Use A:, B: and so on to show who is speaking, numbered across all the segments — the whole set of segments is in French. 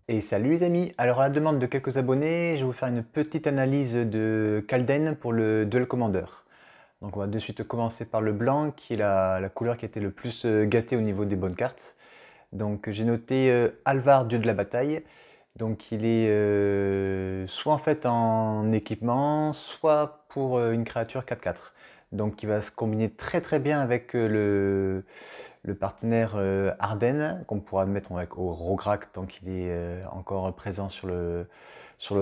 A: Et salut les amis, alors à la demande de quelques abonnés, je vais vous faire une petite analyse de Calden pour le Duel Commander. Donc on va de suite commencer par le blanc, qui est la couleur qui a été le plus gâtée au niveau des bonnes cartes. Donc j'ai noté Alvar, dieu de la bataille. Donc il est soit en fait en équipement, soit pour une créature 4/4. Donc il va se combiner très très bien avec le partenaire Ardennes, qu'on pourra mettre avec au Rograk tant qu'il est encore présent sur le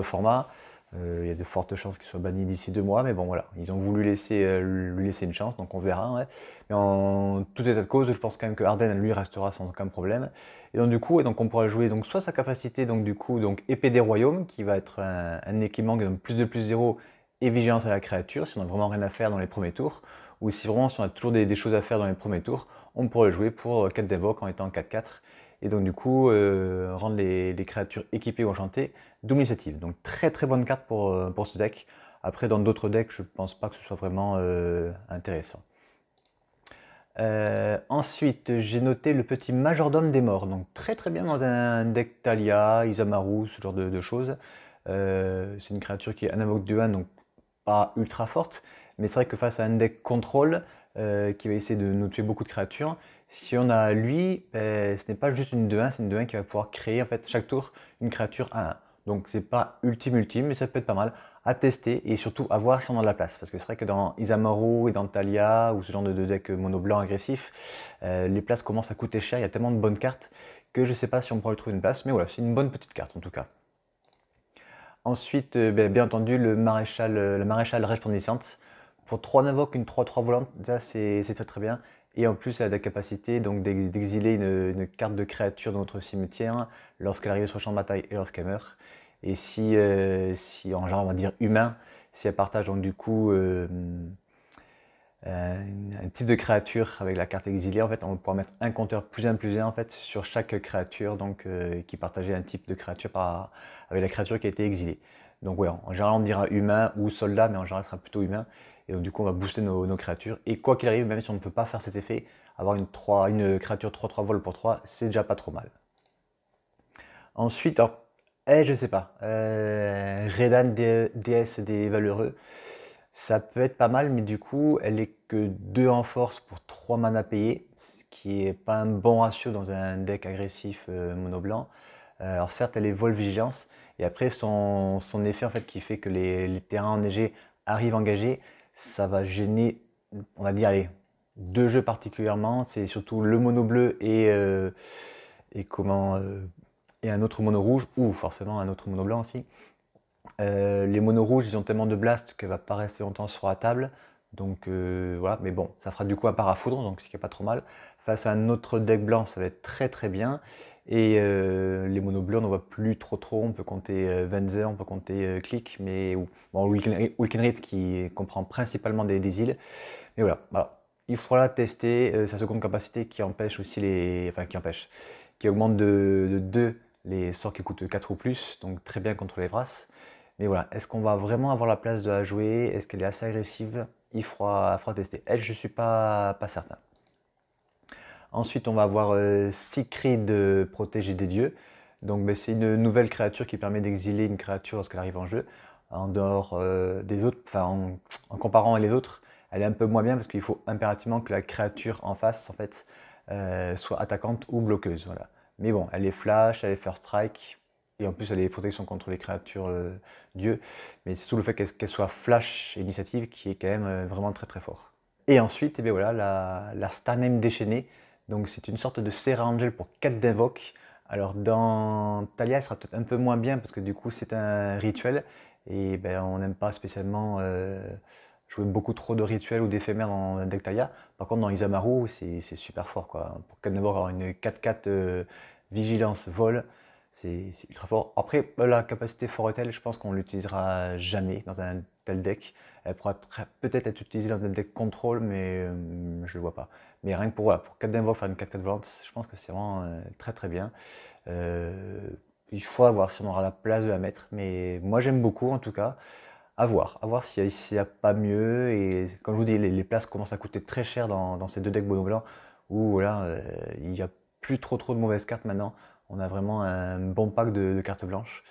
A: format. Il y a de fortes chances qu'il soit banni d'ici 2 mois, mais bon voilà, ils ont voulu lui laisser une chance, donc on verra. Ouais. Mais en tout état de cause, je pense quand même que Ardennes lui restera sans aucun problème. Et donc du coup, on pourra jouer donc soit sa capacité donc épée des royaumes, qui va être un équipement qui donne plus de plus 0 et vigilance à la créature, si on n'a vraiment rien à faire dans les premiers tours, ou si vraiment si on a toujours des choses à faire dans les premiers tours, on pourrait le jouer pour 4 d'invoque en étant 4/4. Et donc du coup, rendre les créatures équipées ou enchantées double initiative. Donc très très bonne carte pour ce deck. Après, dans d'autres decks, je pense pas que ce soit vraiment intéressant. Ensuite, j'ai noté le petit majordome des morts. Donc très très bien dans un deck Talia, Isamaru, ce genre de choses. C'est une créature qui est un invoque de 1, donc pas ultra forte. Mais c'est vrai que face à un deck contrôle, qui va essayer de nous tuer beaucoup de créatures, si on a lui, ce n'est pas juste une 2-1, c'est une 2-1 qui va pouvoir créer en fait chaque tour une créature 1-1. Donc c'est pas ultime, mais ça peut être pas mal à tester et surtout à voir si on a de la place. Parce que c'est vrai que dans Isamaru et dans Talia ou ce genre de deck mono blanc agressif, les places commencent à coûter cher, il y a tellement de bonnes cartes que je ne sais pas si on pourra lui trouver une place, mais voilà, c'est une bonne petite carte en tout cas. Ensuite, bien entendu, le maréchal resplendissante. Pour 3 invoques, une 3/3 volante, ça c'est très très bien. Et en plus, elle a la capacité donc d'exiler une carte de créature de notre cimetière lorsqu'elle arrive sur le champ de bataille et lorsqu'elle meurt. Et si en genre on va dire humain, si elle partage donc du coup un type de créature avec la carte exilée, en fait, on va pouvoir mettre un compteur +1/+1 en fait sur chaque créature donc qui partageait un type de créature avec la créature qui a été exilée. Donc ouais, en général on dira humain ou soldat, mais en général ce sera plutôt humain. Et donc du coup on va booster nos créatures. Et quoi qu'il arrive, même si on ne peut pas faire cet effet, avoir une créature 3/3 vol pour 3, c'est déjà pas trop mal. Ensuite, alors, je sais pas, Redan, déesse des valeureux. Ça peut être pas mal, mais du coup, elle est que 2 en force pour 3 mana payés, ce qui est pas un bon ratio dans un deck agressif mono blanc. Alors certes, elle est vol vigilance, et après son effet en fait qui fait que les terrains enneigés arrivent engagés, ça va gêner, on va dire, allez, 2 jeux particulièrement. C'est surtout le mono bleu et comment et un autre mono rouge, ou forcément un autre mono blanc aussi. Les monos rouges, ils ont tellement de blast qu'elle va pas rester longtemps sur la table. Donc voilà, mais bon, ça fera du coup un parafoudre, donc ce qui est pas trop mal. Face à un autre deck blanc, ça va être très très bien. Et les monos bleus, on n'en voit plus trop. On peut compter Venzer, on peut compter Click, mais bon, Wilkenried qui comprend principalement des îles. Mais voilà. Il faudra la tester. Sa seconde capacité qui empêche aussi enfin qui empêche, qui augmente de 2 les sorts qui coûtent 4 ou plus, donc très bien contre les Vras. Mais voilà, est-ce qu'on va vraiment avoir la place de la jouer? Est-ce qu'elle est assez agressive? Il faudra tester. Elle, je ne suis pas certain. Ensuite, on va avoir Siegfried protégé des dieux. Donc c'est une nouvelle créature qui permet d'exiler une créature lorsqu'elle arrive en jeu. En dehors des autres, enfin en comparant les autres, elle est un peu moins bien parce qu'il faut impérativement que la créature en face en fait, soit attaquante ou bloqueuse. Voilà. Mais bon, elle est flash, elle est first strike, et en plus elle est protection contre les créatures dieux. Mais c'est tout le fait qu'elle soit flash et initiative qui est quand même vraiment très très fort. Et ensuite, eh bien voilà, la Starname déchaînée. Donc c'est une sorte de Serra Angel pour 4 d'invoque. Alors dans Talia, elle sera peut-être un peu moins bien parce que du coup c'est un rituel. Et ben, on n'aime pas spécialement jouer beaucoup trop de rituels ou d'éphémères dans un deck Talia. Par contre dans Isamaru, c'est super fort, quoi. Pour 4 d'invoque, avoir une 4/4 vigilance vol, c'est ultra fort. Après, la capacité Foretel, je pense qu'on l'utilisera jamais dans un tel deck. Elle pourra peut-être être utilisée dans un deck contrôle, mais je ne le vois pas. Mais rien que pour, voilà, pour 4 d'invoque, faire une 4/4 volante, je pense que c'est vraiment très très bien. Euh, il faut voir si on aura la place de la mettre, mais moi j'aime beaucoup en tout cas. À voir s'il n'y a pas mieux. Et comme je vous dis, les places commencent à coûter très cher dans ces deux decks mono blanc où voilà, il n'y a plus trop de mauvaises cartes maintenant. on a vraiment un bon pack de cartes blanches.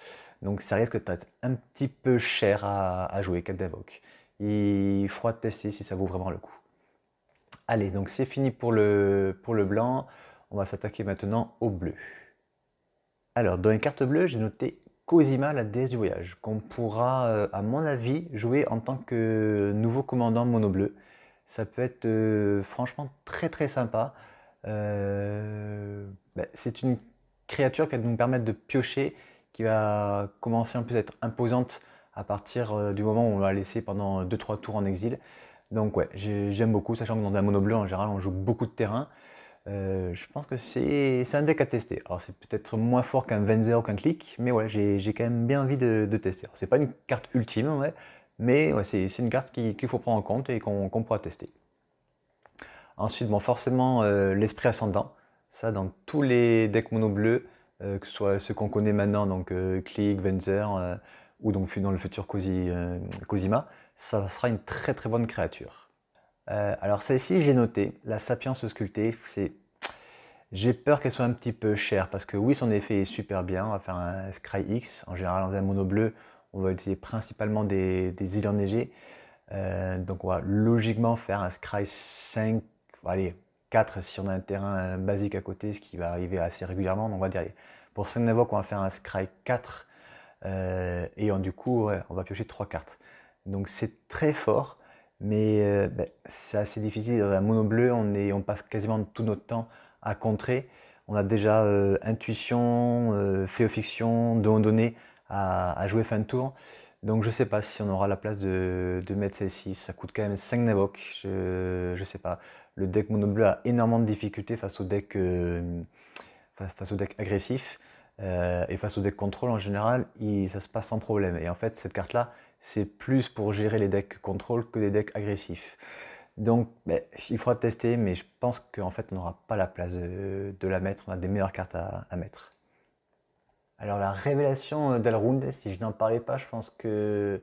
A: Donc ça risque d'être un petit peu cher à jouer, 4 d'invoque. Il faudra tester si ça vaut vraiment le coup. Allez, donc c'est fini pour le blanc. On va s'attaquer maintenant au bleu. Alors, dans les cartes bleues, j'ai noté Cosima, la déesse du voyage, qu'on pourra, à mon avis, jouer en tant que nouveau commandant mono bleu. Ça peut être franchement très très sympa. C'est une créature qui va nous permettre de piocher, qui va commencer en plus à être imposante à partir du moment où on l'a laissé pendant 2-3 tours en exil. Donc ouais, j'aime beaucoup, sachant que dans un mono bleu en général on joue beaucoup de terrain. Je pense que c'est un deck à tester. Alors c'est peut-être moins fort qu'un Venzer ou qu'un Click, mais ouais, j'ai quand même bien envie de tester. C'est pas une carte ultime, ouais, mais ouais, c'est une carte qu'il faut prendre en compte et qu'on pourra tester. Ensuite, bon, forcément, l'esprit ascendant. Ça, dans tous les decks mono bleus, que ce soit ceux qu'on connaît maintenant, donc Click, Venzer, ou donc dans le futur Cosima, ça sera une très très bonne créature. Alors celle-ci, j'ai noté, la Sapience sculptée, j'ai peur qu'elle soit un petit peu chère, parce que oui, son effet est super bien, on va faire un Scry X, en général dans un mono bleu, on va utiliser principalement des îles enneigées, donc on va logiquement faire un Scry 5, allez, 4 si on a un terrain basique à côté, ce qui va arriver assez régulièrement, donc on va dire, allez, pour 5 d'invoque, on va faire un Scry 4, du coup, ouais, on va piocher 3 cartes. Donc c'est très fort, mais c'est assez difficile. Dans un mono bleu, on passe quasiment tout notre temps à contrer. On a déjà intuition, féofiction, don donné à jouer fin de tour. Donc je sais pas si on aura la place de mettre celle-ci. Ça coûte quand même 5 d'invoque. Je sais pas. Le deck mono bleu a énormément de difficultés face au deck, agressif. Et face au deck contrôle en général, ça se passe sans problème. Et en fait, cette carte-là, c'est plus pour gérer les decks contrôle que les decks agressifs. Donc, il faudra tester, mais je pense qu'en fait, on n'aura pas la place de la mettre. On a des meilleures cartes à mettre. Alors, la révélation d'Elrond, si je n'en parlais pas, je pense que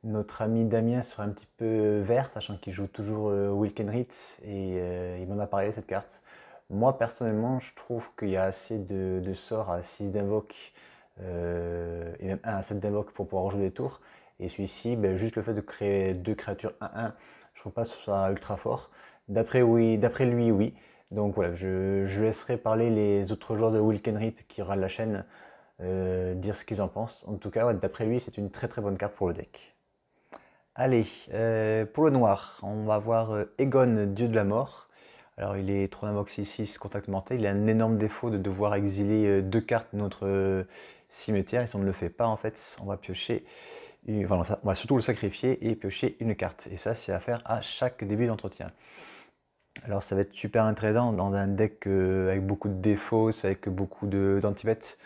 A: notre ami Damien serait un petit peu vert, sachant qu'il joue toujours Wilkenrit, et il m'en a parlé de cette carte. Moi, personnellement, je trouve qu'il y a assez de sorts à 6 d'invoque, et même 1 à 7 d'invoque pour pouvoir rejouer des tours. Et celui-ci, juste le fait de créer 2 créatures 1-1, je trouve pas que ce soit ultra fort. D'après lui, oui. Donc voilà, je laisserai parler les autres joueurs de Wilkenrit qui aura la chaîne, dire ce qu'ils en pensent. En tout cas, ouais, d'après lui, c'est une très très bonne carte pour le deck. Allez, pour le noir, on va voir Egon, dieu de la mort. Alors il est trône invoque 6/6, contact mortel. Il a un énorme défaut de devoir exiler 2 cartes de notre cimetière. Et si on ne le fait pas, en fait, on va piocher, enfin, on va surtout le sacrifier et piocher une carte. Et ça, c'est à faire à chaque début d'entretien. Alors ça va être super intéressant dans un deck avec beaucoup de défauts, avec beaucoup d'anti-bêtes.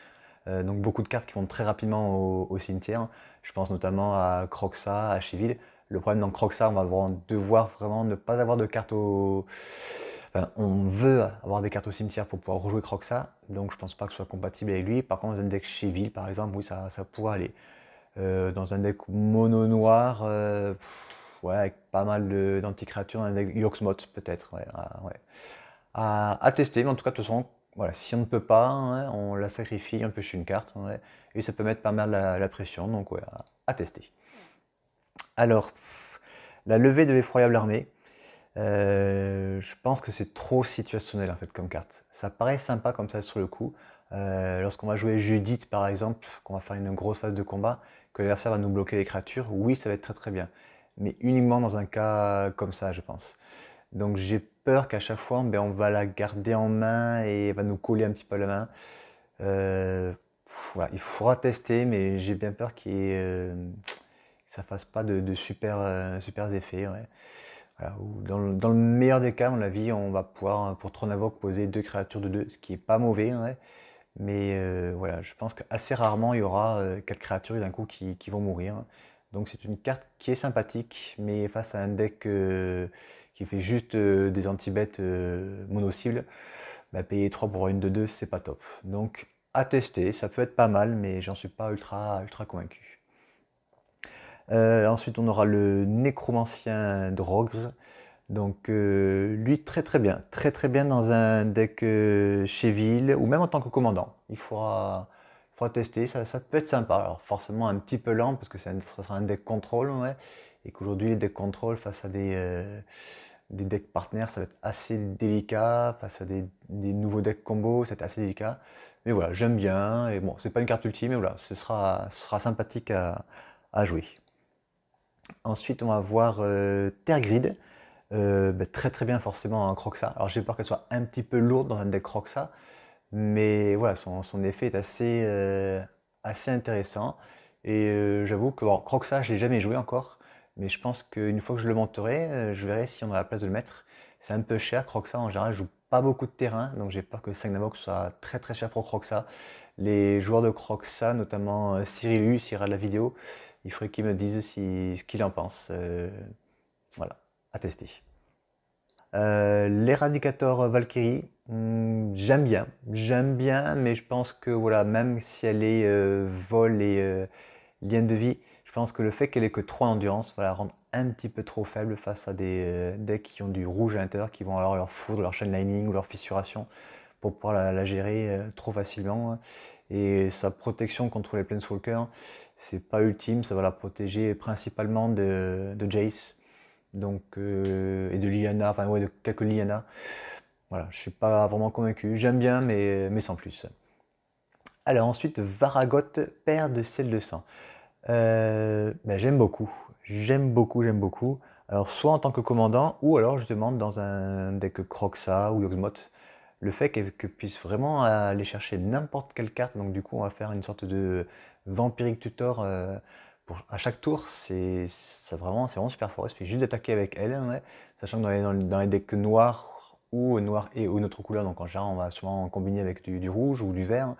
A: Donc beaucoup de cartes qui vont très rapidement au cimetière. Je pense notamment à Kroxa, à Chiville. Le problème dans Kroxa, on va devoir vraiment ne pas avoir de cartes au... Enfin, on veut avoir des cartes au cimetière pour pouvoir rejouer Kroxa, donc je pense pas que ce soit compatible avec lui. Par contre, dans un deck Chiville, par exemple, oui, ça pourrait aller. Dans un deck mono noir, ouais, avec pas mal d'anti-créatures, un deck Yoxmoth peut-être, ouais, ouais. À tester, mais en tout cas, de toute façon, voilà, si on ne peut pas, hein, on la sacrifie, on pioche une carte, ouais, et ça peut mettre pas mal la pression, donc ouais, à tester. Alors, la levée de l'effroyable armée, je pense que c'est trop situationnel en fait comme carte. Ça paraît sympa comme ça sur le coup. Lorsqu'on va jouer Judith par exemple, qu'on va faire une grosse phase de combat, que l'adversaire va nous bloquer les créatures, oui ça va être très très bien. Mais uniquement dans un cas comme ça je pense. Donc j'ai peur qu'à chaque fois on va la garder en main et elle va nous coller un petit peu à la main. Voilà, il faudra tester mais j'ai bien peur que ça fasse pas de super effets. Ouais. Voilà, dans le meilleur des cas, à mon avis, on va pouvoir, pour Tronavok, poser 2 créatures de 2, ce qui est pas mauvais, ouais. Mais voilà, je pense qu'assez rarement, il y aura 4 créatures d'un coup qui vont mourir. Donc c'est une carte qui est sympathique, mais face à un deck qui fait juste des anti-bêtes mono-cibles, payer 3 pour une de 2, c'est pas top. Donc à tester, ça peut être pas mal, mais j'en suis pas ultra convaincu. Ensuite, on aura le nécromancien Drogr. Donc lui très très bien dans un deck chez Ville ou même en tant que commandant. Il faudra tester, ça peut être sympa. Alors forcément un petit peu lent parce que ça sera un deck contrôle, ouais, et qu'aujourd'hui les decks contrôle face à des decks partenaires, ça va être assez délicat, face à des nouveaux decks combo, c'est assez délicat. Mais voilà, j'aime bien, et bon, c'est pas une carte ultime, mais voilà, ce sera sympathique à jouer. Ensuite, on va voir Tergrid. Très très bien forcément en Croxa. Alors j'ai peur qu'elle soit un petit peu lourde dans un deck Croxa, mais voilà, son effet est assez intéressant. Et j'avoue que bon, Croxa, je ne l'ai jamais joué encore, mais je pense qu'une fois que je le monterai, je verrai si on a la place de le mettre. C'est un peu cher, Croxa en général, je joue pas beaucoup de terrain, donc j'ai peur que 5 Navox soit très très cher pour Croxa. Les joueurs de Croxa, notamment Cyrilu, s'il regarde la vidéo, il faudrait qu'il me dise ce qu'il en pense. Voilà, à tester. L'éradicateur Valkyrie, j'aime bien, mais je pense que voilà, même si elle est vol et lien de vie, je pense que le fait qu'elle ait que 3 endurance va la rendre un petit peu trop faible face à des decks qui ont du rouge à l'intérieur, qui vont avoir leur foudre, leur chain lightning ou leur fissuration pour pouvoir la gérer trop facilement. Et sa protection contre les Planeswalkers, c'est pas ultime, ça va la protéger principalement de Jace donc, et de Lyanna, enfin ouais, de quelques Lyanna. Voilà, je suis pas vraiment convaincu. J'aime bien, mais sans plus. Alors ensuite, Varagot, père de sel de sang. J'aime beaucoup. J'aime beaucoup, j'aime beaucoup. Alors soit en tant que commandant, ou alors justement dans un deck Croxa ou Yogmoth. Le fait qu'elle puisse vraiment aller chercher n'importe quelle carte, donc du coup on va faire une sorte de vampiric tutor à chaque tour, c'est vraiment super fort. Il suffit juste d'attaquer avec elle, ouais. Sachant que dans les decks noirs ou noir et ou une autre couleur, donc en général on va souvent combiner avec du rouge ou du vert.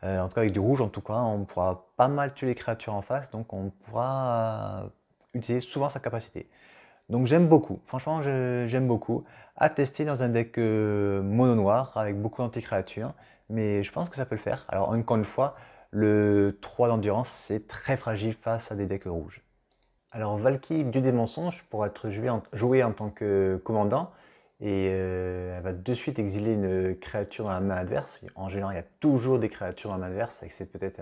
A: En tout cas avec du rouge, en tout cas, on pourra pas mal tuer les créatures en face, donc on pourra utiliser souvent sa capacité. Donc j'aime beaucoup, franchement j'aime beaucoup. À tester dans un deck mono noir avec beaucoup d'anti-créatures, mais je pense que ça peut le faire. Alors encore une fois, le 3 d'endurance c'est très fragile face à des decks rouges. Alors Valkyrie du des mensonges pourra être jouée en tant que commandant et elle va de suite exiler une créature dans la main adverse. En général, il y a toujours des créatures dans la main adverse, et c'est peut-être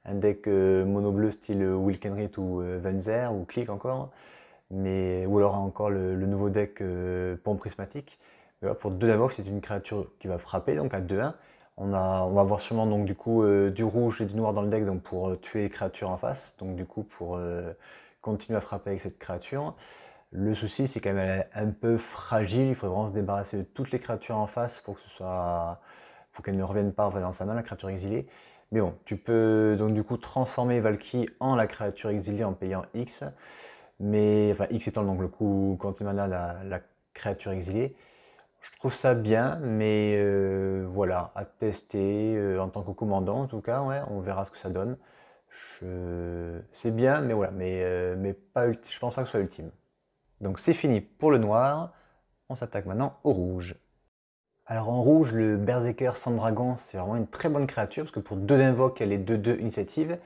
A: un deck mono bleu style Wilkenrit ou Venzer ou Click encore, ou alors encore le nouveau deck Pompe Prismatique. Mais là, pour 2 Navox, c'est une créature qui va frapper, donc à 2-1. On va avoir sûrement donc, du coup du rouge et du noir dans le deck donc, pour tuer les créatures en face, donc du coup pour continuer à frapper avec cette créature. Le souci, c'est qu'elle est un peu fragile, il faudrait vraiment se débarrasser de toutes les créatures en face pour qu'elles ne reviennent pas dans sa main, la créature exilée. Mais bon, tu peux donc du coup transformer Valkyrie en la créature exilée en payant X. Mais, enfin, X étant donc le coût quantimana, la créature exilée. Je trouve ça bien, mais voilà, à tester en tant que commandant en tout cas, ouais, on verra ce que ça donne. C'est bien, mais voilà, mais pas je pense pas que ce soit ultime. Donc c'est fini pour le noir, on s'attaque maintenant au rouge. Alors en rouge, le Berserker sans dragon, c'est vraiment une très bonne créature, parce que pour 2 invoques, elle est 2-2 initiative.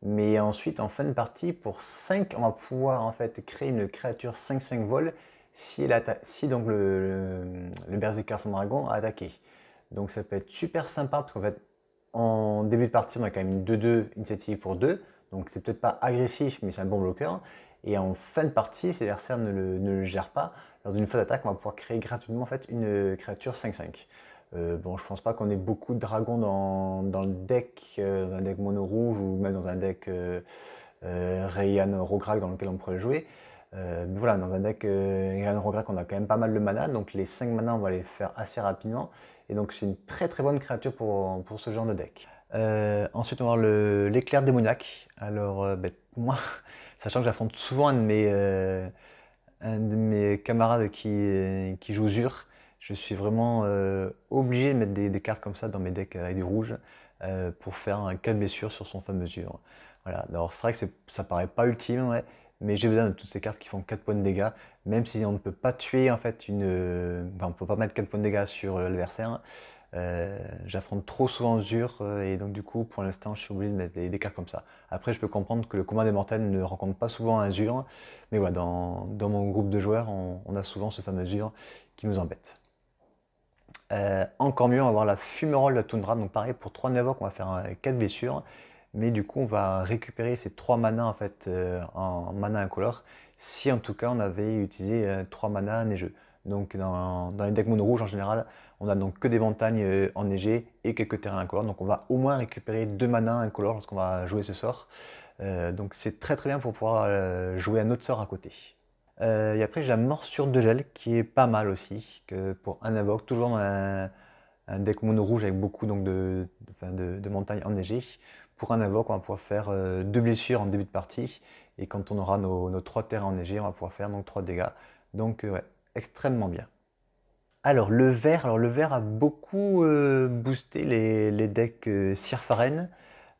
A: Mais ensuite, en fin de partie, pour 5, on va pouvoir en fait créer une créature 5-5 vol si donc le Berserker sans dragon a attaqué. Donc ça peut être super sympa, parce qu'en fait, en début de partie, on a quand même une 2-2 initiative pour 2. Donc c'est peut-être pas agressif, mais c'est un bon bloqueur. Et en fin de partie, si l'adversaire ne le gère pas, lors d'une phase d'attaque, on va pouvoir créer gratuitement en fait, une créature 5-5. Bon, je pense pas qu'on ait beaucoup de dragons dans le deck, dans un deck mono rouge ou même dans un deck Rayan Rograk dans lequel on pourrait le jouer. Mais voilà, dans un deck Rayan Rograk, on a quand même pas mal de mana, donc les 5 mana, on va les faire assez rapidement. Et donc c'est une très très bonne créature pour ce genre de deck. Ensuite, on va voir l'éclair démoniaque. Alors, moi, sachant que j'affronte souvent un de mes camarades qui joue Zur, je suis vraiment obligé de mettre des cartes comme ça dans mes decks avec du rouge pour faire un 4 blessures sur son fameux Zur. Voilà. Alors c'est vrai que ça paraît pas ultime, ouais, mais j'ai besoin de toutes ces cartes qui font 4 points de dégâts, même si on ne peut pas tuer en fait enfin, on ne peut pas mettre 4 points de dégâts sur l'adversaire. J'affronte trop souvent Zur et donc du coup pour l'instant je suis obligé de mettre des cartes comme ça. Après je peux comprendre que le commun des mortels ne rencontre pas souvent un Zur, mais voilà, dans mon groupe de joueurs on a souvent ce fameux Zur qui nous embête. Encore mieux, on va avoir la Fumerole de la Toundra, donc pareil pour 3 Navok on va faire 4 blessures, mais du coup on va récupérer ces 3 manas en fait en mana incolore, si en tout cas on avait utilisé 3 manas neigeux. Donc dans les decks mono rouges en général, on a donc que des montagnes enneigées et quelques terrains incolores, donc on va au moins récupérer 2 manas incolores lorsqu'on va jouer ce sort. Donc c'est très très bien pour pouvoir jouer un autre sort à côté. Et après j'ai la Morsure de Gel qui est pas mal aussi, que pour un invoque, toujours dans un deck mono rouge avec beaucoup donc, de montagnes enneigées. Pour un invoque, on va pouvoir faire 2 blessures en début de partie, et quand on aura nos 3 terrains enneigés, on va pouvoir faire donc 3 dégâts. Donc ouais, extrêmement bien. Alors le vert a beaucoup boosté les decks Sirfaren,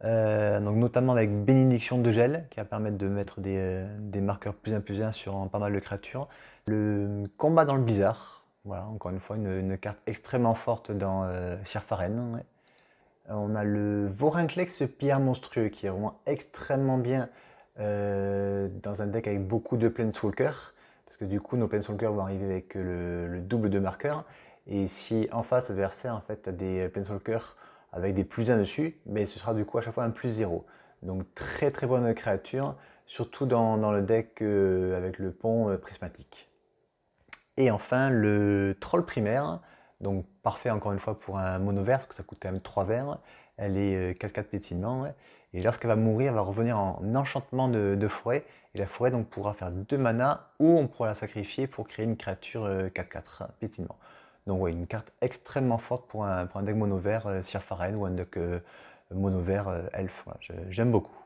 A: donc notamment avec Bénédiction de Gel, qui va permettre de mettre des marqueurs plus 1 plus 1 sur pas mal de créatures. Le combat dans le blizzard, voilà, encore une fois une carte extrêmement forte dans Sirfaren. Ouais. On a le Vorinclex Pierre Monstrueux, qui est vraiment extrêmement bien dans un deck avec beaucoup de Planeswalkers, parce que du coup nos Planeswalkers vont arriver avec le double de marqueurs, et si en face adversaire en fait a des Planeswalkers avec des plus 1 dessus, mais ce sera du coup à chaque fois un plus 0. Donc très très bonne créature, surtout dans le deck avec le pont prismatique. Et enfin le Troll primaire, donc parfait encore une fois pour un mono vert, parce que ça coûte quand même 3 verts. Elle est 4-4 pétillement, ouais. Et lorsqu'elle va mourir, elle va revenir en enchantement de forêt, et la forêt donc pourra faire 2 manas, ou on pourra la sacrifier pour créer une créature 4-4 pétillement. Donc ouais, une carte extrêmement forte pour un deck mono vert Sirfaren, ou un deck mono vert elfe, voilà, j'aime beaucoup.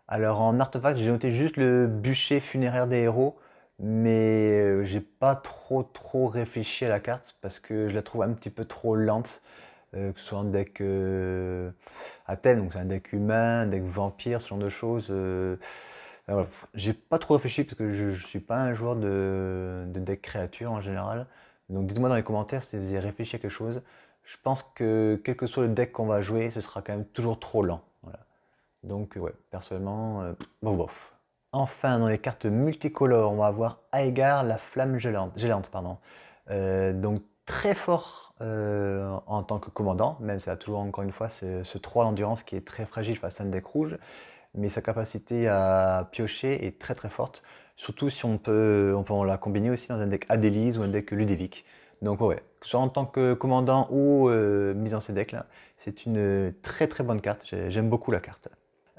A: Alors en artefact, j'ai noté juste le bûcher funéraire des héros, mais j'ai pas trop réfléchi à la carte parce que je la trouve un petit peu trop lente, que ce soit un deck à thème, donc c'est un deck humain, un deck vampire, ce genre de choses. Voilà. J'ai pas trop réfléchi parce que je suis pas un joueur de deck créature en général. Donc dites-moi dans les commentaires si vous avez réfléchi à quelque chose. Je pense que quel que soit le deck qu'on va jouer, ce sera quand même toujours trop lent. Voilà. Donc ouais, personnellement, bof bof. Enfin, dans les cartes multicolores, on va avoir Aegar, la flamme gélante, pardon. Donc très fort en tant que commandant, même si elle a toujours encore une fois ce 3 d'endurance qui est très fragile face à un deck rouge, mais sa capacité à piocher est très très forte, surtout si on peut la combiner aussi dans un deck Adélise ou un deck Ludovic. Donc ouais, soit en tant que commandant ou mise dans ces decks là, c'est une très très bonne carte, j'aime beaucoup la carte.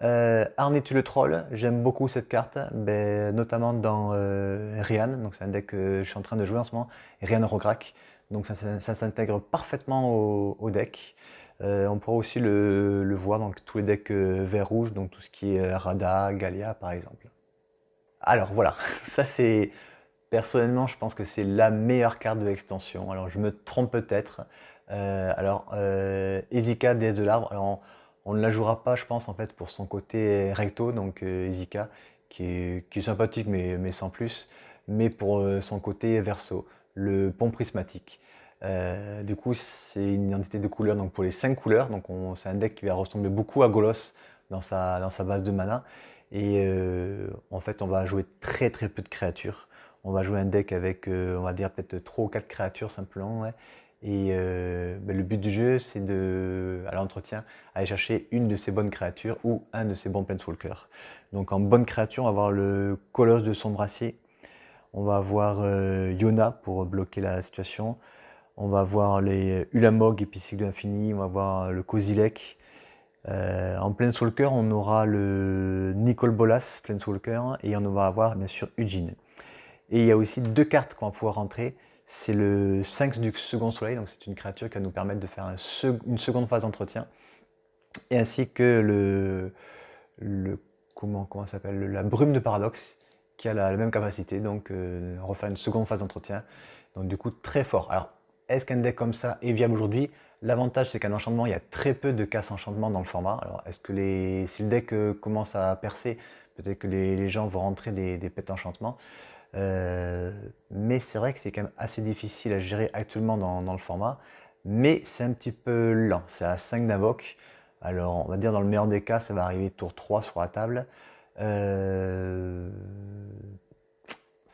A: Arnetu le Troll, j'aime beaucoup cette carte, notamment dans Rian, donc c'est un deck que je suis en train de jouer en ce moment, Rian Rograk, donc ça s'intègre parfaitement au deck. On pourra aussi le voir dans tous les decks vert-rouge, donc tout ce qui est Rada, Gallia par exemple. Alors voilà, ça c'est personnellement je pense que c'est la meilleure carte de l'extension, alors je me trompe peut-être. Ezika, déesse de l'arbre, alors on ne la jouera pas je pense en fait pour son côté recto, donc Ezika, qui est sympathique mais sans plus, mais pour son côté verso, le pont prismatique. Du coup c'est une identité de couleurs donc pour les 5 couleurs, donc c'est un deck qui va ressembler beaucoup à Golos dans sa base de mana, et en fait on va jouer très très peu de créatures. On va jouer un deck avec, on va dire, peut-être 3 ou 4 créatures simplement. Ouais. Et le but du jeu, c'est à l'entretien, aller chercher une de ces bonnes créatures ou un de ces bons Planeswalkers. Donc en bonne créature, on va avoir le Colosse de Sombracier. On va avoir Yona pour bloquer la situation. On va avoir les Ulamog, Épicycle de l'Infini. On va avoir le Kozilek. En Planeswalker, on aura le Nicol Bolas, Planeswalker. Et on va avoir bien sûr Ujin. Et il y a aussi 2 cartes qu'on va pouvoir rentrer. C'est le Sphinx du second soleil, donc c'est une créature qui va nous permettre de faire une seconde phase d'entretien. Et ainsi que comment ça s'appelle, la brume de paradoxe, qui a la même capacité, donc refaire une seconde phase d'entretien. Donc du coup très fort. Alors est-ce qu'un deck comme ça est viable aujourd'hui? L'avantage c'est qu'un enchantement, il y a très peu de casse enchantement dans le format. Alors est-ce que si le deck commence à percer, peut-être que les gens vont rentrer des pets enchantement. Mais c'est vrai que c'est quand même assez difficile à gérer actuellement dans le format. mais c'est un petit peu lent. C'est à 5 d'invoque. Alors, on va dire dans le meilleur des cas, ça va arriver tour 3 sur la table. Euh,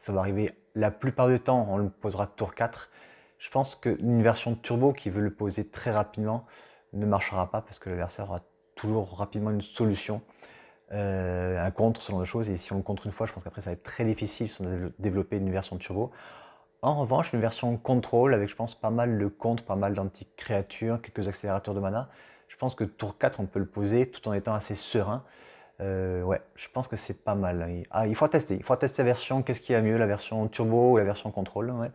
A: Ça va arriver la plupart du temps, on le posera tour 4. Je pense qu'une version turbo qui veut le poser très rapidement ne marchera pas parce que l'adversaire aura toujours rapidement une solution, un contre, ce genre de choses. Et si on le contre une fois, je pense qu'après ça va être très difficile si on a développé une version turbo. En revanche, une version contrôle avec, je pense, pas mal de contre, pas mal d'anti-créatures, quelques accélérateurs de mana. Je pense que tour 4, on peut le poser tout en étant assez serein. Ouais, je pense que c'est pas mal. Il faut tester. Il faut tester la version, qu'est-ce qui a mieux, la version turbo ou la version contrôle. Ouais.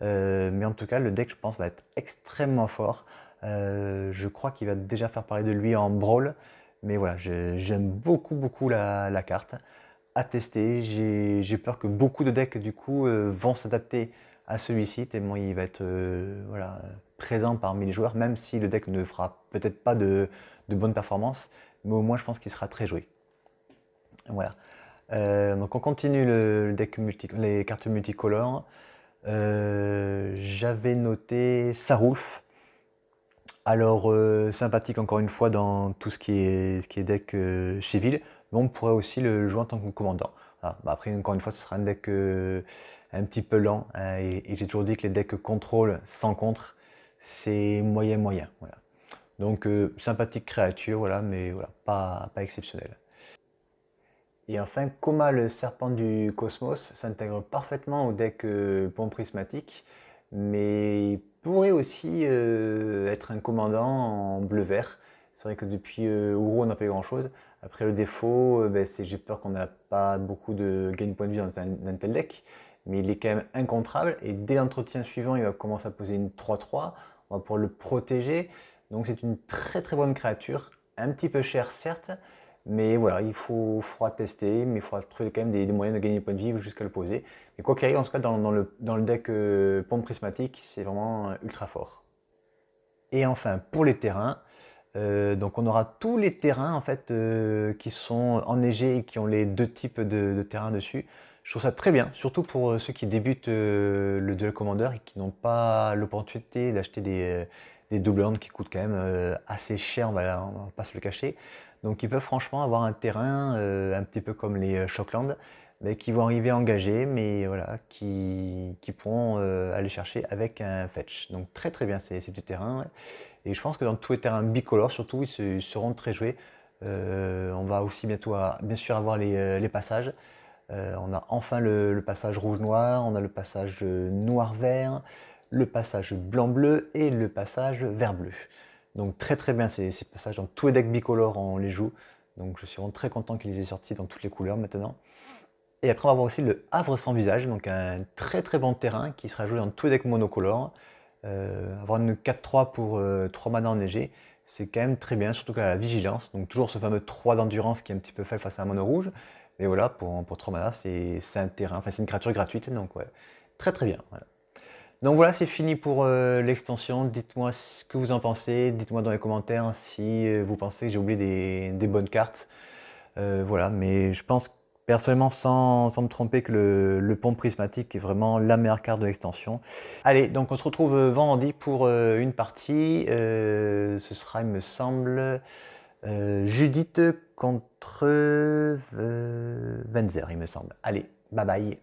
A: Mais en tout cas, le deck, je pense, va être extrêmement fort. Je crois qu'il va déjà faire parler de lui en brawl. Mais voilà, j'aime beaucoup la carte. À tester. J'ai peur que beaucoup de decks, du coup, vont s'adapter à celui-ci, tellement il va être voilà, présent parmi les joueurs, même si le deck ne fera peut-être pas de bonnes performances. Mais au moins, je pense qu'il sera très joué. Voilà. Donc on continue le deck les cartes multicolores. J'avais noté Sarulf. Alors sympathique encore une fois dans tout ce qui est deck Cheville, mais on pourrait aussi le jouer en tant que commandant. Voilà. Bah, après encore une fois ce sera un deck un petit peu lent, hein, et j'ai toujours dit que les decks contrôle sans contre c'est moyen. Voilà. Donc sympathique créature, voilà, mais voilà, pas exceptionnel. Et enfin, Koma le serpent du cosmos s'intègre parfaitement au deck pont prismatique, mais il pourrait aussi être un commandant en bleu-vert. C'est vrai que depuis Uru, on n'a pas eu grand-chose. Après, le défaut, ben, c'est j'ai peur qu'on n'a pas beaucoup de gain point de vie dans un tel deck, mais il est quand même incontrable, et dès l'entretien suivant, il va commencer à poser une 3-3. On va pouvoir le protéger, donc c'est une très bonne créature, un petit peu chère certes, mais voilà, faudra tester, mais il faudra trouver quand même des moyens de gagner des points de vie jusqu'à le poser. Mais quoi qu'il arrive, en tout cas, dans le deck pompe prismatique, c'est vraiment ultra fort. Et enfin, pour les terrains, donc on aura tous les terrains en fait qui sont enneigés et qui ont les deux types de terrains dessus. Je trouve ça très bien, surtout pour ceux qui débutent le Duel Commander et qui n'ont pas l'opportunité d'acheter des double lands qui coûtent quand même assez cher, on va pas se le cacher. Donc ils peuvent franchement avoir un terrain un petit peu comme les Shocklands, mais qui vont arriver engagés, mais voilà, qui pourront aller chercher avec un fetch. Donc très bien ces petits terrains. Ouais. Et je pense que dans tous les terrains bicolores, surtout, ils seront très joués. On va aussi bientôt, bien sûr, avoir les passages. On a enfin le passage rouge-noir, on a le passage noir-vert, le passage blanc-bleu et le passage vert-bleu. Donc très bien ces passages dans tous les decks bicolores, on les joue. Donc je suis vraiment très content qu'ils aient sortis dans toutes les couleurs maintenant. Et après on va avoir aussi le Havre sans visage, donc un très bon terrain qui sera joué dans tous les decks monocolores. Avoir une 4-3 pour 3 mana enneigés, c'est quand même très bien, surtout qu'elle a la vigilance, donc toujours ce fameux 3 d'endurance qui est un petit peu faible face à un mono rouge. Mais voilà, pour 3 mana, c'est un terrain, enfin c'est une créature gratuite, donc ouais, très bien. Voilà. Donc voilà, c'est fini pour l'extension. Dites-moi ce que vous en pensez, dites-moi dans les commentaires si vous pensez que j'ai oublié des bonnes cartes. Voilà, mais je pense personnellement, sans me tromper, que le pont prismatique est vraiment la meilleure carte de l'extension. Allez, donc on se retrouve vendredi pour une partie. Ce sera, il me semble, Judith contre Venzer, il me semble. Allez, bye bye.